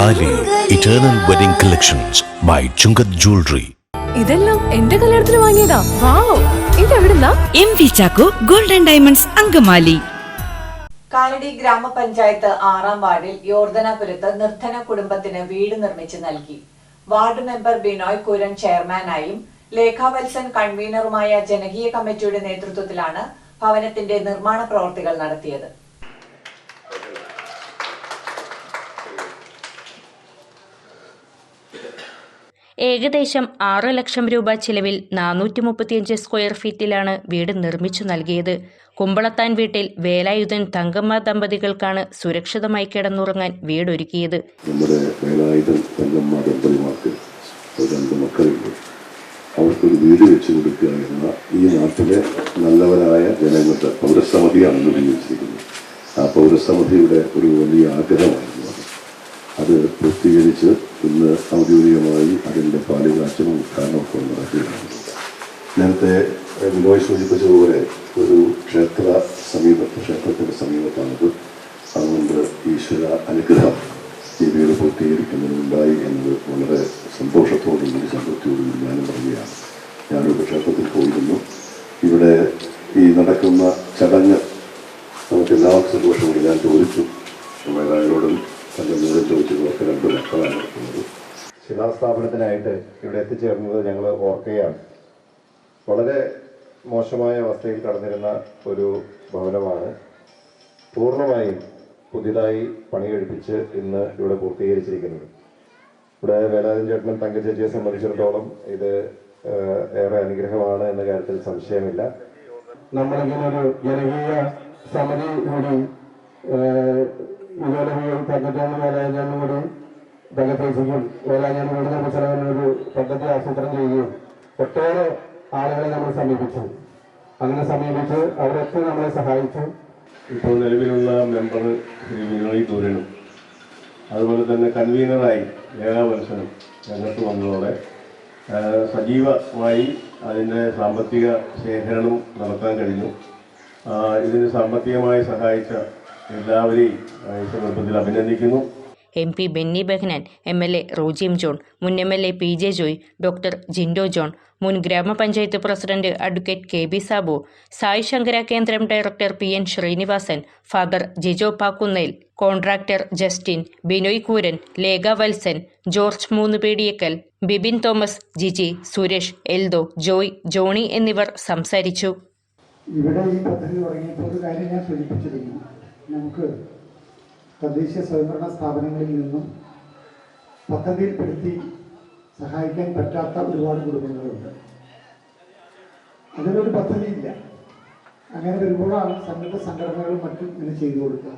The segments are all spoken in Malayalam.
താലി eternal wedding collections by Chungath jewellery. ഇതെല്ലാം എന്റെ കല്യാണത്തിന് വാങ്ങിയതാ. വാവ്, ഇതെവിടുന്നാ? MV Chacko golden diamonds Angamaly. Kalady ഗ്രാമപഞ്ചായത്ത് 6-ാം വാർഡിൽ യോർദനപുരത്ത് നിർധന കുടുംബത്തിന് വീട് നിർമ്മിച്ചു നൽകി. വാർഡ് മെമ്പർ ബിനോയ് കുരൻ ചെയർമാനായും ലേഖാവത്സൻ കൺവീനറുമായ ജനകീയ കമ്മിറ്റിയുടെ നേതൃത്വത്തിലാണ് ഭവനത്തിന്റെ നിർമ്മാണ പ്രവൃത്തികൾ നടത്തിയത്. ഏകദേശം 6 ലക്ഷം രൂപ ചിലവിൽ 435 സ്ക്വയർ ഫീറ്റിലാണ് വീട് നിർമ്മിച്ചു നൽകിയത്. കുമ്പളത്താൻ വീട്ടിൽ വേലായുധൻ തങ്കമ്മ ദമ്പതികൾക്കാണ് സുരക്ഷിതമായി കിടന്നുറങ്ങാൻ വീടൊരുക്കിയത്. നമ്മുടെ വേലായുധൻ തങ്കമ്മ ദമ്പതിമാർക്ക് 2 മക്കളുണ്ട്. അവർക്കൊരു വീട് വെച്ചു കൊടുക്കുക എന്ന ഈ നാട്ടിലെ നല്ലവരായ ജനങ്ങളുടെ പൗരസമിതിയാണ് ഉപയോഗിച്ചിരിക്കുന്നത്. ആ പൗരസമിതിയുടെ ഒരു വലിയ ആഗ്രഹമായിരുന്നു അത് പൂർത്തീകരിച്ച് ഇന്ന് ഔദ്യോഗികമായി അതിൻ്റെ പാലുകാച്ചലും ഉദ്ഘാടനമൊക്കെ നടക്കുകയാണ്. നേരത്തെ ബിനോയ് സൂചിപ്പിച്ചതുപോലെ ഒരു ക്ഷേത്രത്തിൻ്റെ സമീപത്താണത്. അതുകൊണ്ട് ഈശ്വര അനുഗ്രഹം ഈ വീട് പൂർത്തീകരിക്കുന്നതിനുണ്ടായി എന്നത് വളരെ സന്തോഷത്തോടുകൂടി സംതൃപ്തിയോടുകൂടി ഞാനും പറയുകയാണ്. ഞാനൊരു ക്ഷേത്രത്തിൽ പോയിരുന്നു. ഇവിടെ ഈ നടക്കുന്ന ചടങ്ങ് നമുക്ക് എല്ലാവർക്കും സന്തോഷമുണ്ട്. ഞാൻ ചോദിച്ചു മേധാവികളോടും തന്നോടും ചോദിച്ചതൊക്കെ 2 മക്കളാണ് നടക്കുന്നത്. ശിലാസ്ഥാപനത്തിനായിട്ട് ഇവിടെ എത്തിച്ചേർന്നത് ഞങ്ങൾ ഓർക്കുകയാണ്. വളരെ മോശമായ അവസ്ഥയിൽ കടന്നിരുന്ന ഒരു ഭവനമാണ് പൂർണ്ണമായും പുതിയതായി പണി കഴിപ്പിച്ച് ഇന്ന് ഇവിടെ പൂർത്തീകരിച്ചിരിക്കുന്നത്. ഇവിടെ വേലായുധൻ ചേട്ടനും തങ്കച്ചേച്ചിയെ സംബന്ധിച്ചിടത്തോളം ഇത് ഏറെ അനുഗ്രഹമാണ് എന്ന കാര്യത്തിൽ സംശയമില്ല. നമ്മളിങ്ങനെ ഒരു ജനകീയ സമിതി കൂടി തങ്കച്ചേനും വേലായുധനും കൂടി തങ്കച്ചേച്ചിക്കും വേലായുധനും കൂടി നമ്മൾ ചെലവിനൊരു പദ്ധതി ആസൂത്രണം ചെയ്യുകയും ഒട്ടേറെ ആളുകളെ നമ്മൾ സമീപിച്ചു. അങ്ങനെ സമീപിച്ച് അവരൊക്കെ നമ്മളെ സഹായിച്ചു. ഇപ്പോൾ നിലവിലുള്ള മെമ്പർ ശ്രീ ബിനോയ് കുരനും അതുപോലെ തന്നെ കൺവീനറായി ലേഖാവത്സനും രംഗത്ത് വന്നതോടെ സജീവമായി അതിൻ്റെ സാമ്പത്തിക ശേഖരണം നടത്താൻ കഴിഞ്ഞു. ഇതിന് സാമ്പത്തികമായി സഹായിച്ച എല്ലാവരെയും ഈ സന്ദർഭത്തിൽ അഭിനന്ദിക്കുന്നു. MP ബെന്നി ബെഹ്നാൻ, MLA റോജിം ജോൺ, മുൻ MLA PJ Joy, doctor Jindo John, മുൻ ഗ്രാമപഞ്ചായത്ത് president advocate KB Sabu, Sai Shankara കേന്ദ്രം director PN Srinivasan, father Jijo Pakkunnel, contractor Justin, Binoy Kooran, Lekha Valsan, George Moonnupediyakkal, Bibin Thomas, Jiji, Suresh, Eldho, Joy, Johny എന്നിവർ സംസാരിച്ചു. ഇവിടെ ഈ പദ്ധതി തുടങ്ങിയപ്പോൾ ഒരു കാര്യം ഞാൻ സൂചിപ്പിച്ചിരുന്നു. നമുക്ക് തദ്ദേശീയ സ്വയംഭരണ സ്ഥാപനങ്ങളിൽ നിന്നും പദ്ധതിയിൽപ്പെടുത്തി സഹായിക്കാൻ പറ്റാത്ത ഒരുപാട് കുടുംബങ്ങളുണ്ട്. അതിനൊരു പദ്ധതിയില്ല. അങ്ങനെ വരുമ്പോഴാണ് സന്നദ്ധ സംഘടനകളും മറ്റും ഇങ്ങനെ ചെയ്തു കൊടുക്കുക.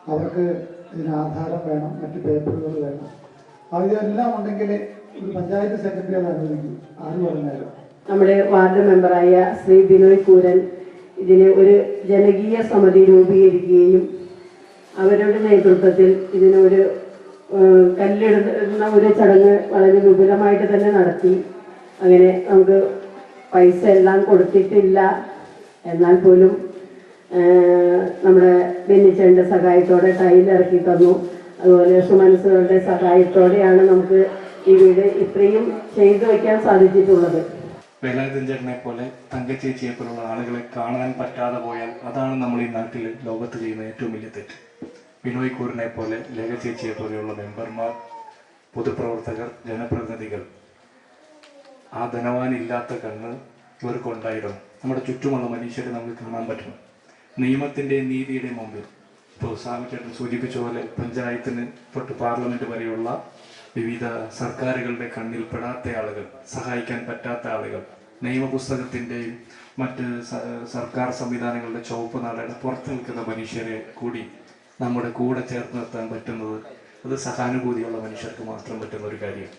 അവർക്ക് ഇതിന് ആധാരം വേണം, മറ്റ് പേപ്പറുകൾ വേണം. അതെല്ലാം ഉണ്ടെങ്കിൽ ഒരു പഞ്ചായത്ത് സെക്രട്ടറി അത് അനുവദിക്കും. ആര് പറഞ്ഞാലും നമ്മുടെ വാർഡ് മെമ്പറായ ശ്രീ ബിനോയ് കൂരൻ ഇതിന് ഒരു ജനകീയ സമിതി രൂപീകരിക്കുകയും അവരുടെ നേതൃത്വത്തിൽ ഇതിനൊരു കല്ലിടുന്ന ഒരു ചടങ്ങ് വളരെ വിപുലമായിട്ട് തന്നെ നടത്തി. അങ്ങനെ നമുക്ക് പൈസ എല്ലാം കൊടുത്തിട്ടില്ല. എന്നാൽ പോലും നമ്മുടെ ബെന്നിച്ചേട്ടൻ്റെ സഹായത്തോടെ ടൈലിറക്കി തന്നു. അതുപോലെ സുമനസുകളുടെ സഹായത്തോടെയാണ് നമുക്ക് ഈ വീട് ഇത്രയും ചെയ്തു വയ്ക്കാൻ സാധിച്ചിട്ടുള്ളത്. വേലായുധൻ ചേട്ടനെ പോലെ തങ്കച്ചേച്ചിയെ പോലുള്ള ആളുകളെ കാണാൻ പറ്റാതെ പോയാൽ അതാണ് നമ്മൾ ഈ നാട്ടിൽ ലോകത്ത് ചെയ്യുന്ന ഏറ്റവും വലിയ തെറ്റ്. ബിനോയ് കൂറിനെ പോലെ ലേഖ ചേച്ചിയെ പോലെയുള്ള മെമ്പർമാർ, പൊതുപ്രവർത്തകർ, ജനപ്രതിനിധികൾ, ആ ധനവാനില്ലാത്ത കണ്ണ് ഇവർക്കുണ്ടായിടണം. നമ്മുടെ ചുറ്റുമുള്ള മനുഷ്യരെ നമുക്ക് കാണാൻ പറ്റണം. നിയമത്തിൻ്റെയും നീതിയുടെയും മുമ്പിൽ ഇപ്പോൾ സാമിച്ചേട്ടൻ സൂചിപ്പിച്ച പോലെ പഞ്ചായത്തിന് തൊട്ട് പാർലമെന്റ് വരെയുള്ള വിവിധ സർക്കാരുകളുടെ കണ്ണിൽ പെടാത്ത ആളുകൾ, സഹായിക്കാൻ പറ്റാത്ത ആളുകൾ, നിയമപുസ്തകത്തിൻ്റെയും മറ്റ് സർക്കാർ സംവിധാനങ്ങളുടെ ചുവപ്പ് നാടയുടെ പുറത്ത് നിൽക്കുന്ന മനുഷ്യരെ കൂടി നമ്മുടെ കൂടെ ചേർത്ത് നിർത്താൻ പറ്റുന്നത് അത് സഹാനുഭൂതിയുള്ള മനുഷ്യർക്ക് മാത്രം പറ്റുന്ന ഒരു കാര്യം.